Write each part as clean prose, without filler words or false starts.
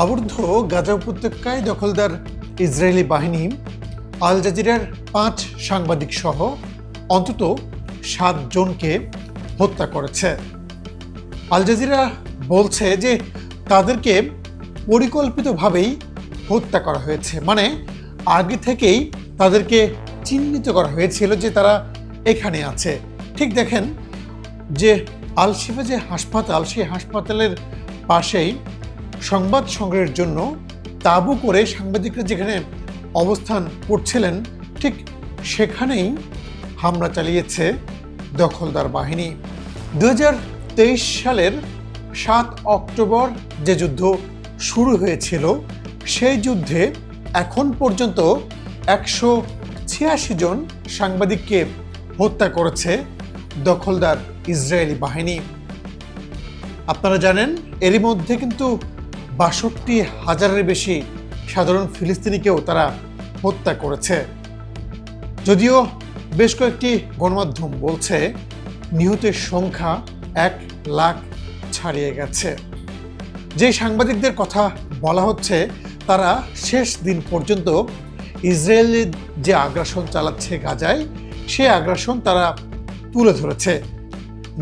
অবরুদ্ধ গাজা উপত্যকায় দখলদার ইসরায়েলি বাহিনী আল জাজিরার 5 সাংবাদিক সহ অন্তত 7 জনকে হত্যা করেছে। আল জাজিরা বলছে যে তাদেরকে পরিকল্পিতভাবেই হত্যা করা হয়েছে, মানে আগে থেকেই তাদেরকে চিহ্নিত করা হয়েছিল যে তারা এখানে আছে। ঠিক দেখেন যে আল শিফা যে হাসপাতাল, সেই হাসপাতালের পাশেই সংবাদ সংগ্রহের জন্য তাঁবু করে সাংবাদিকরা যেখানে অবস্থান করছিলেন, ঠিক সেখানেই হামলা চালিয়েছে দখলদার বাহিনী। 2023 সালের 7 অক্টোবর যে যুদ্ধ শুরু হয়েছিল, সেই যুদ্ধে এখন পর্যন্ত 186 জন সাংবাদিককে হত্যা করেছে দখলদার ইসরায়েলি বাহিনী। আপনারা জানেন এরই মধ্যে কিন্তু 62,000-এর বেশি সাধারণ ফিলিস্তিনিকেও তারা হত্যা করেছে। যদিও বেশ কয়েকটি গণমাধ্যম বলছে নিহতের সংখ্যা 1 লাখ ছাড়িয়ে গেছে। যে সাংবাদিকদের কথা বলা হচ্ছে তারা শেষ দিন পর্যন্ত ইসরায়েলের যে আগ্রাসন চালাচ্ছে গাজায়, সেই আগ্রাসন তারা তুলে ধরেছে,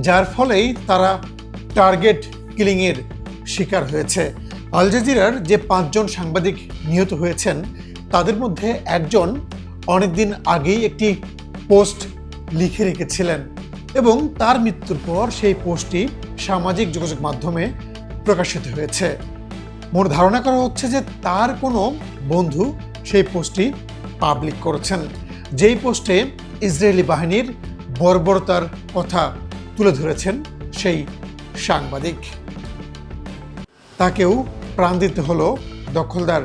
যার ফলেই তারা টার্গেট কিলিংয়ের শিকার হয়েছে। আল জাজিরার যে 5 জন সাংবাদিক নিহত হয়েছেন, তাদের মধ্যে একজন অনেকদিন আগেই একটি পোস্ট লিখে রেখেছিলেন এবং তার মৃত্যুর পর সেই পোস্টটি সামাজিক যোগাযোগ মাধ্যমে প্রকাশিত হয়েছে। মোর ধারণা করা হচ্ছে যে তার কোনো বন্ধু সেই পোস্টটি পাবলিক করেছেন, যেই পোস্টে ইসরায়েলি বাহিনীর বর্বরতার কথা তুলে ধরেছেন সেই সাংবাদিক। তাকেও প্রাণ দিতে হলো দখলদার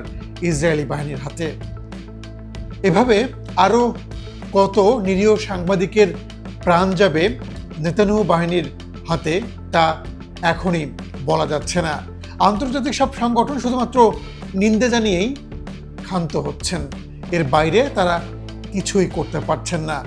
ইসরায়েলি বাহিনীর হাতে। এভাবে আরও কত নিরীহ সাংবাদিকের প্রাণ যাবে নেতানিয়াহু বাহিনীর হাতে, তা এখনই বলা যাচ্ছে না। আন্তর্জাতিক সব সংগঠন শুধুমাত্র নিন্দা জানিয়েই ক্ষান্ত হচ্ছেন, এর বাইরে তারা কিছুই করতে পারছেন না।